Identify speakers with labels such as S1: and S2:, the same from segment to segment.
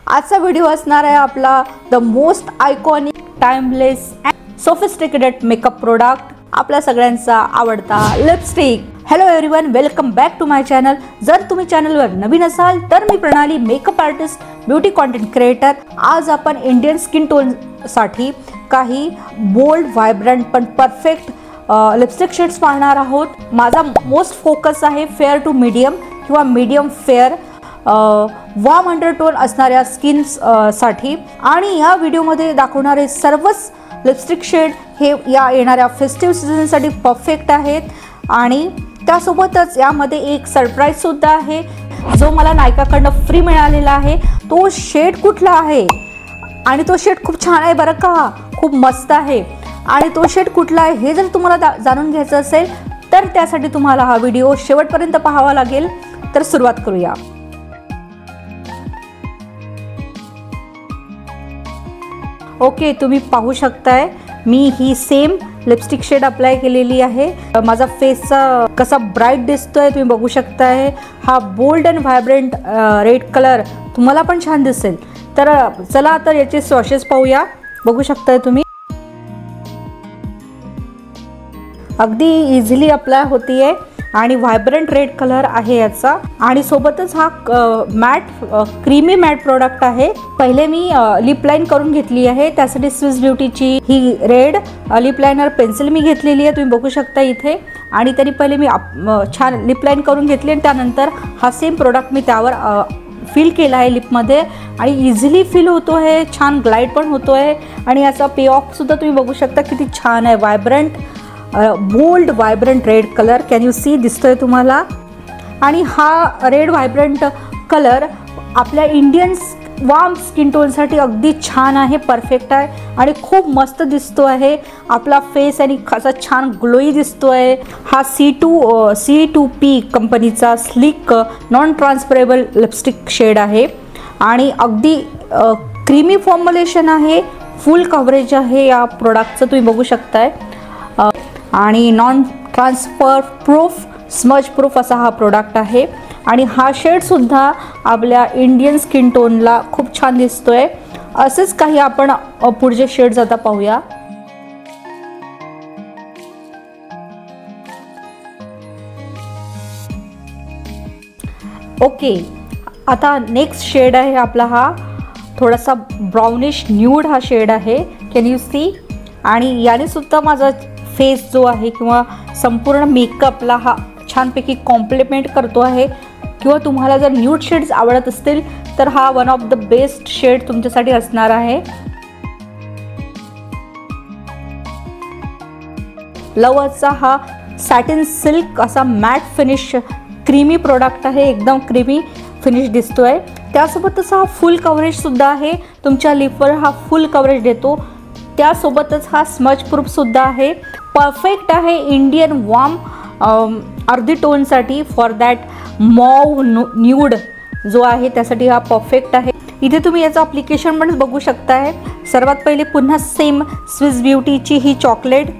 S1: आजचा व्हिडिओ असणार आहे आपला the most iconic timeless and sophisticated makeup product, आपल्या सगळ्यांचा आवडता lipstick. Hello everyone, welcome back to my channel. जर तुम्ही चॅनलवर नवीन असाल तर मी Pranali, makeup artist, beauty content creator. आज आपण इंडियन स्किन टोन साठी काही बोल्ड, व्हायब्रंट पण परफेक्ट लिपस्टिक शेड्स पाहणार आहोत। माझा मोस्ट फोकस आहे फेअर टू मीडियम किंवा मीडियम फेअर वॉर्म अंडरटोन असणाऱ्या स्किन्स साठी। आणि या व्हिडिओमध्ये दाखवणारे सर्वच लिपस्टिक शेड हे या येणाऱ्या फेस्टिव्ह सीझनसाठी परफेक्ट आहेत। आणि त्यासोबतच यामध्ये एक सरप्राईज सुद्धा आहे जो मला नायकाकडून फ्री मिळालेला आहे। तो शेड कुठला आहे आणि तो शेड खूप छान आहे बरं का, खूप मस्त आहे। आणि तो शेड कुठला आहे हे जर तुम्हाला जाणून घ्यायचं असेल तर त्यासाठी तुम्हाला हा व्हिडिओ शेवटपर्यंत पाहावा लागेल। तर सुरुवात करूया। ओके, तुम्ही पाहू शकताय मी ही सेम लिपस्टिक शेड अप्लाय केलेली आहे। माझा फेसचा कसा ब्राईट दिसतोय तुम्ही बघू शकताय। हा bold and vibrant red colour तुम्हाला पण छान दिसेल। तर चला आता याचे स्वॉशेस पाहूया। बघू शकताय तुम्ही अगदी इझिली अप्लाय होतीये आणि व्हायब्रंट रेड कलर आहे याचा। आणि सोबतच हा मॅट क्रीमी मॅट प्रोडक्ट आहे। पहिले मी लिप लाईन करून घेतली आहे, त्यासाठी स्विस ब्युटीची ही रेड लिप लायनर पेन्सिल मी घेतलेली आहे, तुम्ही बघू शकता इथे। आणि तरी पहिले मी छान लिप लाईन करून घेतली आणि त्यानंतर हा सेम प्रोडक्ट मी त्यावर फिल केला आहे लिपमध्ये आणि इझिली फिल होतो आहे, छान ग्लाइड पण होतो आहे। आणि याचा पे ऑफ सुद्धा तुम्ही बघू शकता किती छान आहे। Vibrant bold vibrant red colour can you see दिसतोय तुम्हाला। आणि हा रेड व्हायब्रंट कलर आपल्या इंडियन वॉर्म स्किन टोनसाठी अगदी छान आहे, परफेक्ट आहे आणि खूप मस्त दिसतो आहे। आपला फेस आणि असा छान ग्लोई दिसतोय। हा C2P कंपनीचा slick non transferable lipstick shade आहे आणि अगदी क्रीमी फॉर्म्युलेशन आहे, फुल कव्हरेज आहे या प्रोडक्टचं तुम्ही बघू शकताय। आणि non transfer proof, smudge proof असा हा प्रोडक्ट आहे। आणि हा शेड सुद्धा आपल्या इंडियन स्किन टोनला खूप छान दिसतोय। असेच काही आपण पुढचे शेड्स आता पाहूया। ओके, आता नेक्स्ट शेड आहे आपला हा थोडासा ब्राउनिश न्यूड हा शेड आहे, कॅन यू सी। आणि याने सुद्धा माझा फेस जो आहे किंवा संपूर्ण मेकअपला हा छानपैकी कॉम्प्लिमेंट करतो आहे। किंवा तुम्हाला जर न्यूड शेड्स आवडत असतील तर हा one of the best shade तुमच्यासाठी असणार आहे। लवचा हा सॅटिन सिल्क असा मॅट फिनिश क्रीमी प्रोडक्ट आहे, एकदम क्रीमी फिनिश दिसतोय। त्यासोबतच हा फुल कव्हरेज सुद्धा आहे, तुमच्या लिपवर हा फुल कव्हरेज देतो। त्यासोबतच हा स्मज प्रूफ सुद्धा आहे, परफेक्ट आहे इंडियन वॉर्म अर्धी टोनसाठी। फॉर दॅट मॉव न्यूड जो आहे त्यासाठी हा परफेक्ट आहे। इथे तुम्ही याचं ॲप्लिकेशन पण बघू शकताय। सर्वात पहिले पुन्हा सेम स्विस ब्युटीची ही chocolate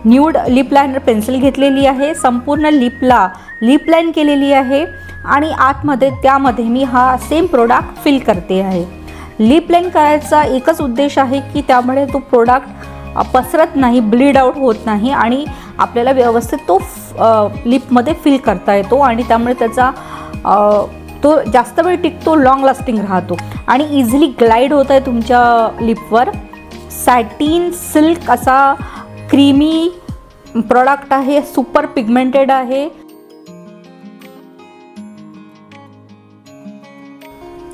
S1: nude lip liner pencil घेतलेली आहे, संपूर्ण लिपला लिप लाईन केलेली आहे आणि आतमध्ये त्यामध्ये मी हा सेम प्रोडक्ट फिल करते आहे। लिप लाईन करायचा एकच उद्देश आहे की त्यामुळे तो प्रोडक्ट पसरत नाही, ब्लीड आउट होत नाही आणि आपल्याला व्यवस्थित तो लिपमध्ये फिल करता येतो आणि त्यामुळे त्याचा तो जास्त वेळ टिकतो, लॉंग लास्टिंग राहतो आणि इझिली ग्लाइड होत आहे तुमच्या लिपवर। सॅटिन सिल्क असा क्रीमी प्रोडक्ट आहे, सुपर पिगमेंटेड आहे।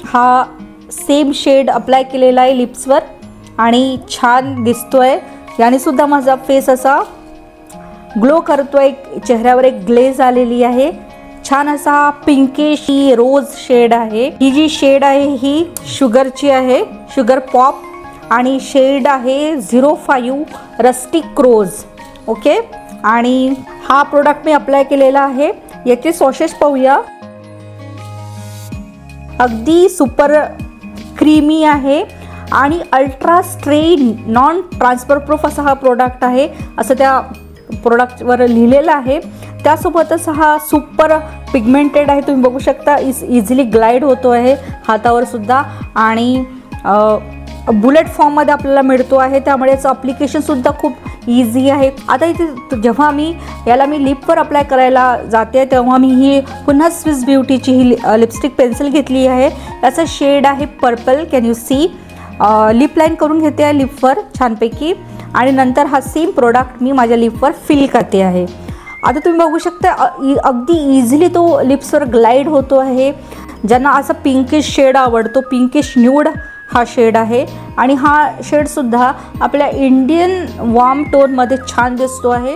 S1: हा सेम शेड अप्लाय केलेला आहे लिप्सवर आणि छान दिसतोय। याने सुद्धा माझा फेस असा ग्लो करतोय, चेहऱ्यावर एक ग्लेज आलेली आहे। छान असा पिंकिश रोज शेड आहे। ही जी शेड आहे ही शुगरची आहे, शुगर पॉप आणि शेड आहे 05 रस्टिक रोज। ओके, आणि हा प्रोडक्ट मी अप्लाय केलेला आहे। याचे स्वॉशेस पाहूया। अगदी सुपर क्रीमी आहे आणि ultra strain non transfer proof असा हा प्रोडक्ट आहे, असं त्या प्रोडक्टवर लिहिलेलं आहे। त्यासोबतच हा सुपर पिगमेंटेड आहे, तुम्ही बघू शकता. इझिली ग्लाइड होतो आहे हातावर सुद्धा आणि बुलेट फॉर्ममध्ये आपल्याला मिळतो आहे, त्यामुळे याचं अप्लिकेशनसुद्धा खूप इझी आहे. आता इथे जेव्हा मी लिपवर अप्लाय करायला जाते तेव्हा मी ही पुन्हा स्विस ब्युटीची ही लिपस्टिक पेन्सिल घेतली आहे. याचा शेड आहे purple. Can you see. Lip line करून घेते आहे लिपवर छानपैकी आणि नंतर हा सेम प्रोडक्ट मी माझ्या लिपवर फिल करते आहे. आता तुम्ही बघू शकता अगदी इझिली तो लिप्सवर ग्लाइड होतो आहे. ज्यांना असा पिंकिश शेड आवडतो, पिंकिश न्यूड हा शेड आहे आणि हा शेडसुद्धा आपल्या इंडियन वॉर्म टोनमध्ये छान दिसतो आहे.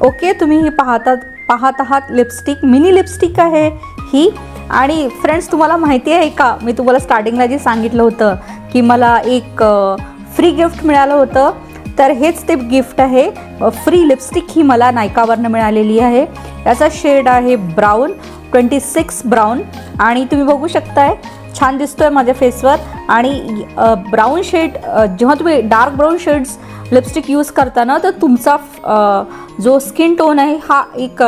S1: ओके, तुम्ही ही पाहत आहात लिपस्टिक, मिनी लिपस्टिक आहे ही. आणि फ्रेंड्स, तुम्हाला माहिती आहे का, मी तुम्हाला स्टार्टिंगला जे सांगितलं होतं की मला एक फ्री गिफ्ट मिळालं होतं, तर हेच ते गिफ्ट आहे. फ्री लिपस्टिक ही मला नायकावरनं मिळालेली आहे. याचा शेड आहे ब्राऊन, 26 ब्राऊन आणि तुम्ही बघू शकताय छान दिसतोय माझ्या फेसवर. आणि ब्राऊन शेड, जेव्हा तुम्ही dark brown shades lipstick use करता ना, तर तुमचा जो स्किन टोन आहे हा एक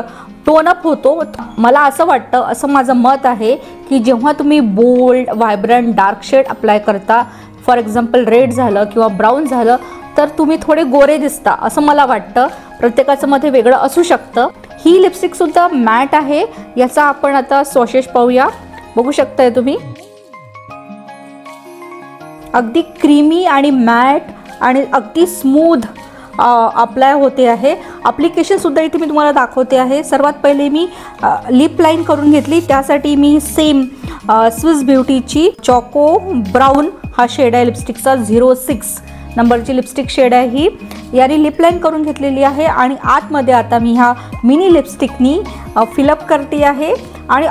S1: टोन अप होतो. मला असं वाटतं, असं माझं मत आहे की जेव्हा तुम्ही bold, vibrant, dark shade apply करता, फॉर एक्झाम्पल रेड झालं किंवा ब्राऊन झालं, तर तुम्ही थोडे गोरे दिसता असं मला वाटतं. प्रत्येकाचं मत हे वेगळं असू शकतं. ही लिपस्टिकसुद्धा मॅट आहे. याचा आपण आता स्वॉशेस पाहूया. बघू शकताय तुम्ही, अगदी क्रीमी आणि मॅट आणि अगदी स्मूथ अप्लाय होते आहे. ॲप्लिकेशनसुद्धा इथे मी तुम्हाला दाखवते आहे. सर्वात पहिले मी लिप लाईन करून घेतली. त्यासाठी मी सेम स्विस ब्युटीची चॉको ब्राऊन हा शेड आहे लिपस्टिकचा, 06 नंबरची लिपस्टिक शेड आहे ही. याने लिप लाईन करून घेतलेली आहे आणि आतमध्ये आता मी ह्या मिनी लिपस्टिकनी फिलअप करते आहे आणि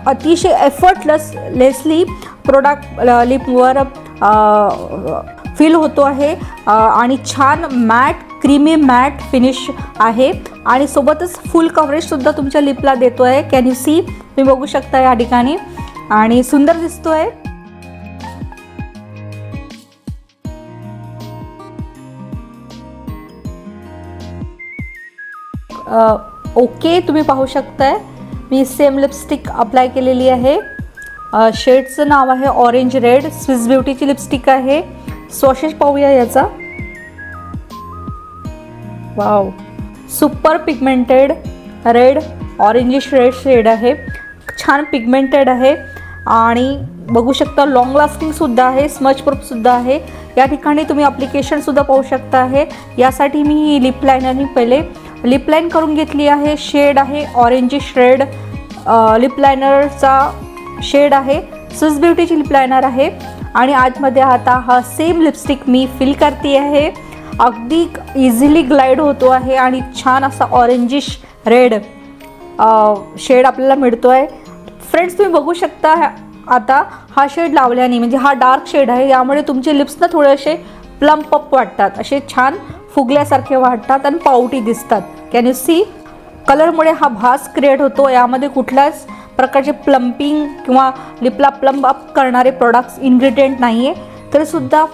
S1: अतिशय एफर्टलेसली प्रोडक्ट लिपवर फील होतो आहे आणि छान मॅट, क्रीमी मॅट फिनिश आहे आणि सोबतच फुल कव्हरेजसुद्धा तुमच्या लिपला देतो आहे. Can you see. तुम्ही बघू शकता या ठिकाणी आणि सुंदर दिसतो आहे. ओके, तुम्ही पाहू शकताय मी सेम लिपस्टिक अप्लाय केलेली आहे. शेडचं नाव आहे ऑरेंज रेड. स्विस ब्युटीची लिपस्टिक आहे. स्वॉशेस पाहूया याचा. Wow, super pigmented red, orangish red shade आहे. छान पिगमेंटेड आहे आणि बघू शकता लॉंग लास्टिंगसुद्धा आहे, स्मच प्रूफसुद्धा आहे. या ठिकाणी तुम्ही ॲप्लिकेशनसुद्धा पाहू शकता आहे. यासाठी मी लिप लायनरनी पहिले लिप लाईन करून घेतली आहे. शेड आहे ऑरेंजिश रेड. लिप लायनरचा शेड आहे. स्विस ब्युटीची लिप लायनर आहे आणि आतमध्ये आता हा सेम लिपस्टिक मी फिल करते आहे. अगदी इझिली ग्लाइड होतो आहे आणि छान असा ऑरेंजिश रेड शेड आपल्याला मिळतो आहे. फ्रेंड्स, तुम्ही बघू शकता आता हा शेड लावल्याने, म्हणजे हा डार्क शेड आहे, यामुळे तुमचे लिप्स ना थोडेसे प्लम्प अप वाटतात, असे छान फुगल्यासारखे वाटतात आणि पावटी दिसतात. Can you C. कलरमुळे हा भास क्रिएट होतो. यामध्ये कुठल्याच प्रकारचे प्लम्पिंग किंवा लिपला प्लम्प अप करणारे प्रोडक्ट्स इन्ग्रेडियंट नाही आहे. तरीसुद्धा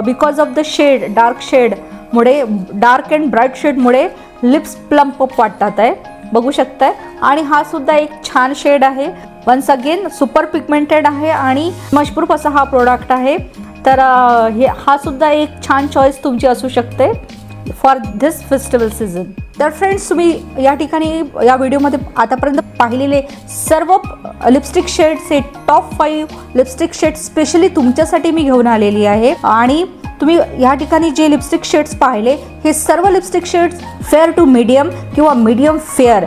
S1: because of the shade, dark शेडमुळे, डार्क अँड ब्राईट शेडमुळे लिप्स प्लम्प अप वाटतात आहे. बघू शकताय. आणि हा सुद्धा एक छान शेड आहे. वन्स अगेन सुपर पिगमेंटेड आहे आणि स्मचप्रूफ असा हा प्रोडक्ट आहे. तर हा सुद्धा एक छान चॉईस तुमची असू शकते फॉर धिस फेस्टिवल सीझन. तर फ्रेंड्स, तुम्ही या ठिकाणी या व्हिडिओमध्ये आतापर्यंत पाहिलेले सर्व लिपस्टिक शेड्स हे टॉप 5 लिपस्टिक शेड्स स्पेशली तुमच्यासाठी मी घेऊन आलेली आहे. आणि तुम्ही या ठिकाणी जे लिपस्टिक शेड्स पाहिले हे सर्व lipstick shades fair to medium किंवा मीडियम फेअर,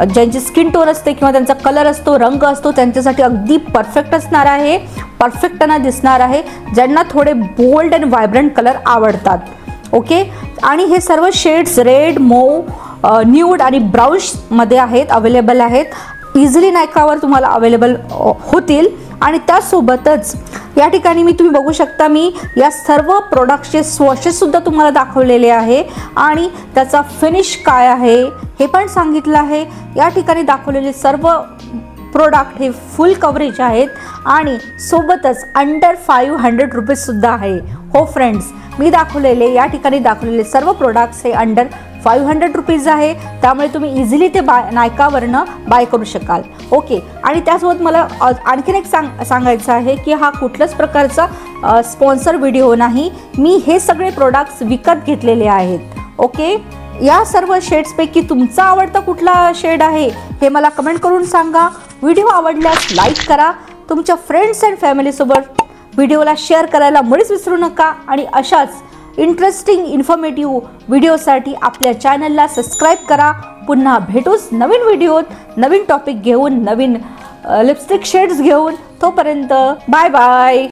S1: ज्यांची स्किन टोन असते किंवा त्यांचा कलर असतो, रंग असतो, त्यांच्यासाठी अगदी परफेक्ट असणार आहे, परफेक्ट त्यांना दिसणार आहे, ज्यांना थोडे बोल्ड अँड व्हायब्रंट कलर आवडतात. ओके. आणि हे सर्व शेड्स रेड, मॉव, न्यूड आणि ब्राऊन्समध्ये आहेत, अवेलेबल आहेत. इझिली नायकावर तुम्हाला अवेलेबल होतील. आणि त्यासोबतच या ठिकाणी तुम्ही बघू शकता मी या सर्व प्रोडक्ट्सचे स्वॉशेससुद्धा तुम्हाला दाखवलेले आहे आणि त्याचा फिनिश काय आहे हे पण सांगितलं आहे. या ठिकाणी दाखवलेले सर्व प्रोडक्ट हे फुल कव्हरेज आहेत आणि सोबतच अंडर 500 रुपीजसुद्धा आहे. हो फ्रेंड्स, मी दाखवलेले या ठिकाणी दाखवलेले सर्व प्रोडक्ट्स हे अंडर 500 रुपीज आहे, त्यामुळे तुम्ही इझिली ते नायकावरनं बाय करू शकाल. ओके. आणि त्यासोबत मला आणखीन एक सांगायचं आहे की हा कुठल्याच प्रकारचा स्पॉन्सर व्हिडिओ नाही. मी हे सगळे प्रोडक्ट्स विकत घेतलेले आहेत. ओके. या सर्व शेड्सपैकी तुमचा आवडता कुठला शेड आहे हे मला कमेंट करून सांगा. व्हिडिओ आवडल्यास लाईक करा. तुमच्या फ्रेंड्स अँड फॅमिलीसोबत व्हिडिओला शेअर करायला मुळीच विसरू नका. आणि अशाच इंटरेस्टिंग इन्फॉर्मेटिव्ह व्हिडिओसाठी आपल्या चॅनलला सबस्क्राईब करा. पुन्हा भेटूच नवीन व्हिडिओत, नवीन टॉपिक घेऊन, नवीन लिपस्टिक शेड्स घेऊन. तोपर्यंत बाय बाय.